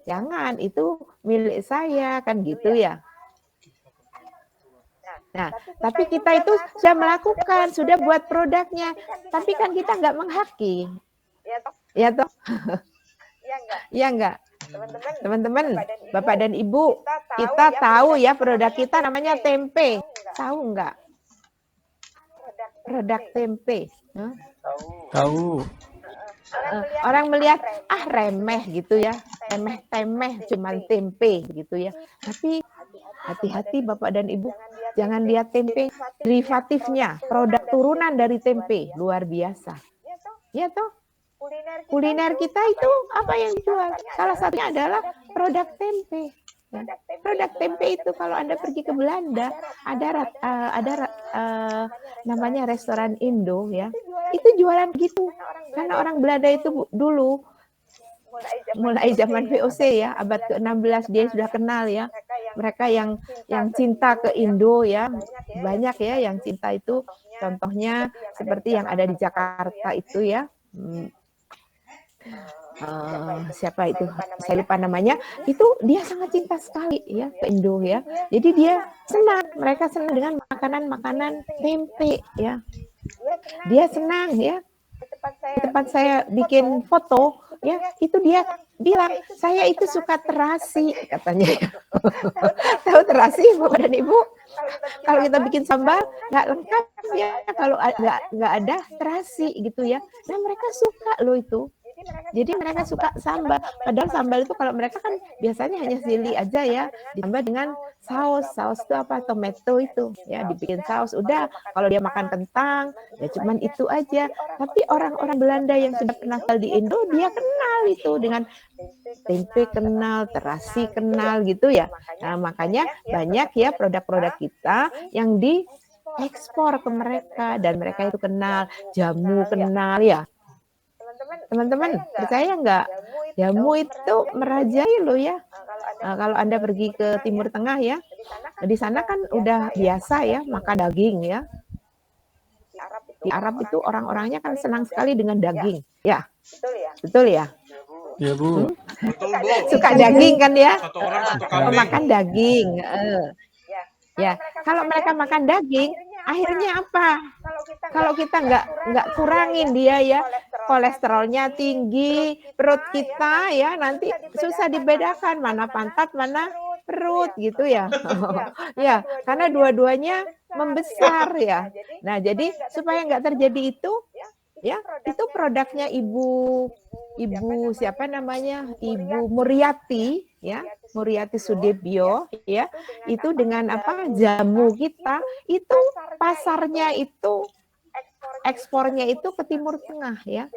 jangan, itu milik saya, kan gitu ya. Nah, tapi kita itu sudah melakukan, sudah buat produknya, tapi kan kita nggak menghaki. Ya toh? Iya enggak? Teman-teman, Bapak dan Ibu, kita tahu ya produk kita namanya tempe. Tahu enggak? Produk tempe. Tahu. Orang melihat remeh gitu ya, remeh-temeh cuman tempe gitu ya. Tapi hati-hati Bapak dan Ibu, jangan lihat tempe derivatifnya, produk turunan dari tempe, luar biasa. Ya toh? Kuliner kita itu apa yang dijual? Salah satunya adalah produk tempe. Ya. Produk tempe itu kalau Anda pergi ke Belanda, ada namanya restoran Indo ya. Itu jualan gitu. Karena orang Belanda itu dulu mulai zaman VOC ya, abad ke-16 dia sudah kenal ya. Mereka yang cinta ke Indo ya, banyak ya yang cinta itu. Contohnya seperti yang ada di Jakarta itu ya. Siapa itu? Saya lupa namanya. Itu dia sangat cinta sekali ya ke Indo ya. Jadi dia senang, mereka senang dengan makanan-makanan tempe ya. Dia senang ya. Di tempat saya bikin foto ya, itu dia bilang, saya itu suka terasi katanya. Tahu terasi Bapak dan Ibu? Kalau kita bikin sambal nggak lengkap ya kalau nggak ada terasi gitu ya. Nah mereka suka loh itu. Jadi mereka suka sambal. Padahal sambal itu kalau mereka kan biasanya hanya sili aja ya, ditambah dengan saus. Saus itu apa? Tomato itu ya, dibikin saus. Udah, kalau dia makan kentang, ya cuman itu aja. Tapi orang-orang Belanda yang sudah pernah tinggal di Indo, dia kenal itu dengan tempe kenal, terasi kenal gitu ya. Nah, makanya banyak ya produk-produk kita yang diekspor ke mereka dan mereka itu kenal, jamu kenal ya. Teman-teman, percaya nggak? Jamu itu merajai loh ya. Kalau Anda pergi ke Timur Tengah ya, di sana kan udah biasa ya makan daging ya. Di Arab itu orang-orangnya kan senang sekali dengan daging. Ya, betul ya? Ya Bu. Suka daging kan ya? Satu orang satu kambing. Makan daging. Ya, kalau mereka makan daging, akhirnya apa? Kalau kita nggak kurangin dia ya, kolesterolnya tinggi, perut kita ya nanti susah dibedakan mana pantat, mana perut gitu ya. Ya, karena dua-duanya membesar ya. Nah, jadi supaya nggak terjadi itu, ya itu produknya Ibu siapa namanya? Ibu Muriati ya. Muriati Sudibyo ya, itu dengan apa jamu kita itu pasarnya itu ekspornya itu ke Timur Tengah ya.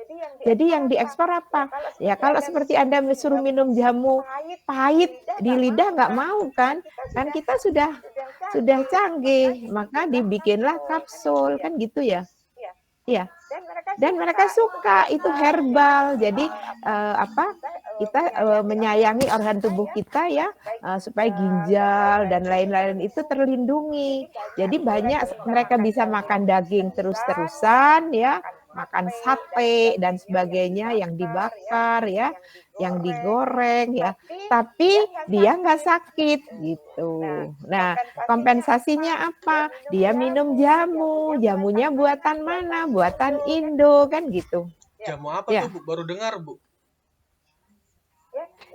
Jadi yang diekspor apa? Ya kalau seperti Anda suruh minum jamu pahit di lidah nggak mau kan? Kan kita sudah canggih, maka dibikinlah kapsul kan gitu ya. Iya. Dan mereka suka itu herbal. Jadi kita menyayangi organ tubuh kita ya supaya ginjal dan lain-lain itu terlindungi. Jadi banyak mereka bisa makan daging terus-terusan ya, makan sate dan sebagainya yang dibakar ya, yang digoreng ya. Tapi dia nggak sakit gitu. Nah, kompensasinya apa? Dia minum jamu. Jamunya buatan mana? Buatan Indo kan gitu. Jamu apa tuh Bu? Baru dengar Bu.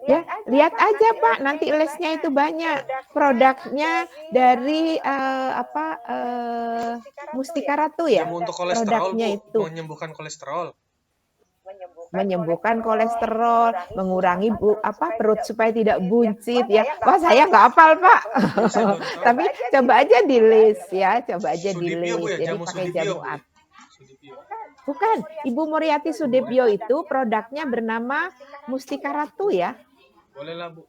Ya, lihat aja Pak, nanti listnya itu banyak. Produknya dari Mustika Ratu ya. Jamu untuk kolesterol Produknya Bu, itu menyembuhkan kolesterol. menyembuhkan kolesterol, mengurangi perut supaya tidak buncit ya. Wah, saya nggak hafal Pak. Tapi coba aja di list ya, coba aja di list. Jadi pakai jamu apa? Bukan, Ibu Muriati Sudibyo itu produknya bernama Mustika Ratu ya. Boleh lah Bu.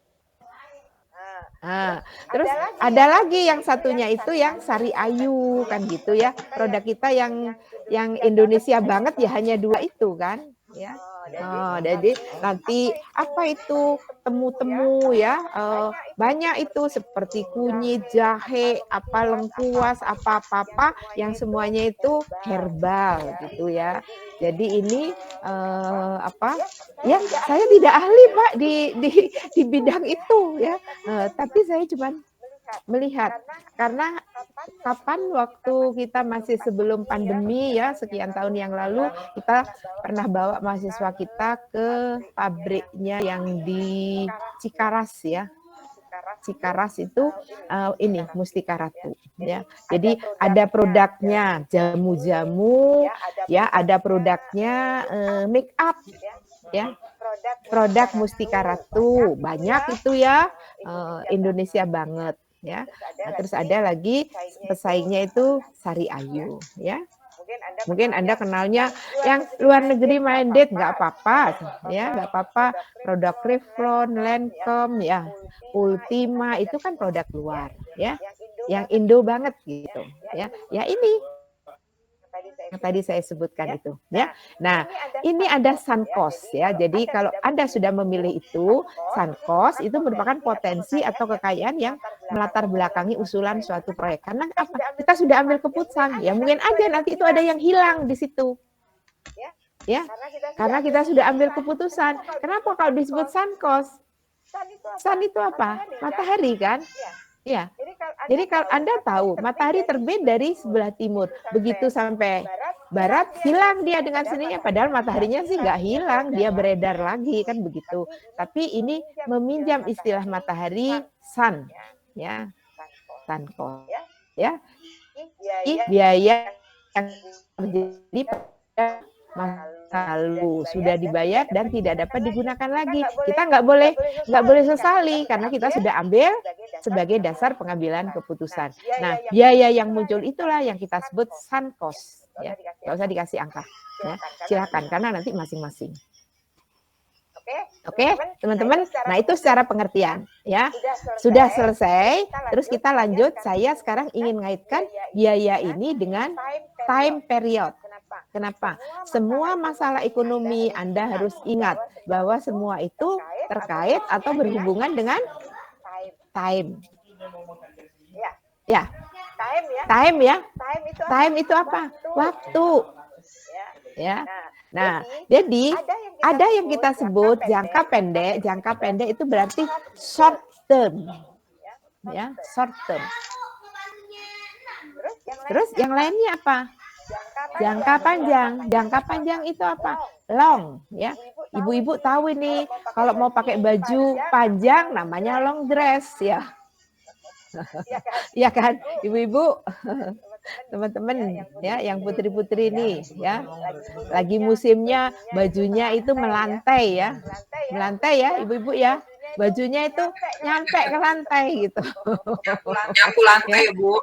Nah, terus ada lagi yang satunya itu yang Sari Ayu kan gitu ya. Produk kita yang Indonesia banget ya hanya dua itu kan ya. Jadi nanti apa itu temu-temu ya, banyak itu seperti kunyit, jahe, apa lengkuas, apa-apa yang semuanya itu herbal gitu ya. Jadi ini apa ya, saya tidak ahli Pak di bidang itu ya, tapi saya cuma melihat karena kapan waktu kita masih sebelum pandemi ya, sekian tahun yang lalu, kita pernah bawa mahasiswa kita ke pabriknya yang di Cikaras ya. Cikaras itu ini Mustika Ratu ya. Jadi ada produknya jamu-jamu ya, ada produknya make up ya. Produk Mustika Ratu banyak itu ya, Indonesia banget ya. Nah, terus ada lagi pesaingnya itu Sari Ayu ya. Mungkin Anda kenalnya yang luar negeri minded nggak apa-apa ya, nggak apa-apa. Produk Revlon, Lancome ya, Ultima itu kan produk luar ya. Yang Indo banget gitu ya. Ya ini yang tadi saya sebutkan itu ya. Nah, ini ada Sankos ya. Jadi kalau Anda sudah memilih itu, Sankos itu merupakan potensi atau kekayaan yang melatar belakangi usulan suatu proyek. Karena apa? Kita sudah ambil keputusan. Ya mungkin aja nanti itu ada yang hilang di situ. Ya. Karena kita sudah ambil keputusan. Kenapa kalau disebut Sankos? Sun itu apa? Matahari kan? Ya. Jadi kalau Anda tahu matahari terbit dari sebelah timur, begitu sampai barat hilang dia dengan sendirinya. Padahal mataharinya sih nggak hilang, dia beredar lagi kan begitu. Tapi ini meminjam istilah matahari sun, ya, Sankos, ya. Biaya yang terjadi pada masa lalu sudah dibayar dan tidak dapat digunakan lagi. Kita nggak boleh sesali karena kita sudah ambil sebagai dasar pengambilan keputusan. Nah, biaya yang muncul itulah yang kita sebut sunk cost. Ya, nggak usah dikasih angka. Ya, silakan karena nanti masing-masing. Oke, teman-teman. Nah, itu secara pengertian, ya. Sudah selesai. Terus kita lanjut. Saya sekarang ingin mengaitkan biaya ini dengan time period. Kenapa? Semua masalah ekonomi Anda harus ingat bahwa semua itu terkait atau berhubungan dengan time. Ya. Time ya. Time itu apa? Waktu. Ya. Nah, jadi ada yang kita sebut jangka pendek. Jangka pendek itu berarti short term. Ya, short term. Terus yang lainnya apa? Jangka panjang. Jangka panjang itu apa? Long, ya. Ibu-ibu tahu ini kalau mau pakai baju panjang namanya long dress ya. Ya kan, ibu-ibu, teman-teman ya, yang putri-putri ini ya, lagi musimnya bajunya itu melantai ya, melantai ya, ibu-ibu ya, bajunya itu nyampe ke lantai gitu. Menyapu lantai, Bu.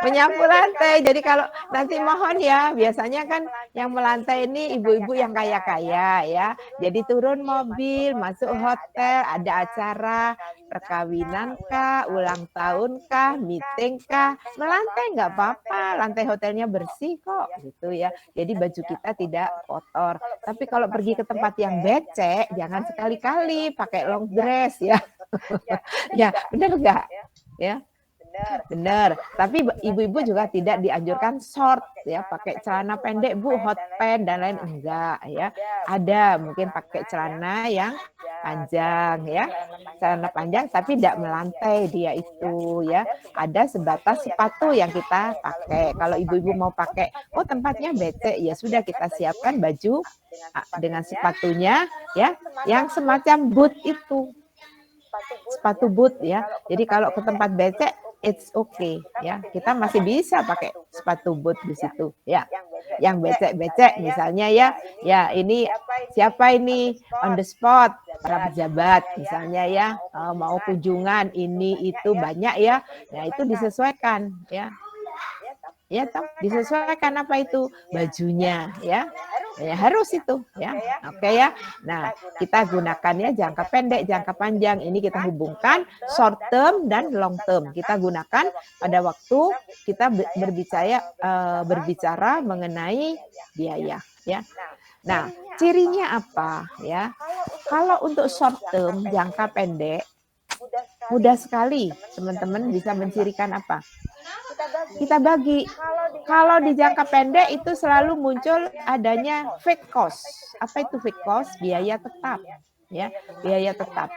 Menyapu lantai. Jadi kalau nanti mohon ya, biasanya kan yang melantai ini ibu-ibu yang kaya-kaya ya. Jadi turun mobil, masuk hotel, ada acara perkawinan kah, ulang tahun kah, meeting kah, melantai nggak apa-apa, lantai hotelnya bersih kok gitu ya. Jadi baju kita tidak kotor. Tapi kalau pergi ke tempat yang becek, jangan sekali-kali pakai long dress ya. Ya, benar nggak? Ya. Benar, tapi ibu-ibu juga tidak dianjurkan short ya, pakai celana pendek Bu, hot pants dan lain enggak ya. Ada mungkin pakai celana yang panjang ya, celana panjang tapi tidak melantai dia itu ya. Ada sebatas sepatu yang kita pakai. Kalau ibu-ibu mau pakai, oh tempatnya becek ya sudah kita siapkan baju dengan sepatunya ya, yang semacam boot itu. Sepatu boot ya. Jadi kalau ke tempat becek it's okay ya. Kita masih bisa pakai sepatu boot di situ ya. Yang becek-becek misalnya ya. Ya, ini siapa ini on the spot, para pejabat misalnya ya, mau kunjungan ini itu banyak ya. Nah, itu disesuaikan ya. Ya, toh, disesuaikan apa itu bajunya ya. Ya harus itu ya. Oke ya. Nah, kita gunakannya jangka pendek, jangka panjang. Ini kita hubungkan short term dan long term. Kita gunakan pada waktu kita berbicara mengenai biaya ya. Nah, cirinya apa ya? Kalau untuk short term, jangka pendek, mudah sekali teman-teman bisa mencirikan apa? Kita bagi. Kalau di jangka pendek itu selalu muncul adanya fixed cost. Apa itu fixed cost? Biaya tetap, ya, biaya tetap.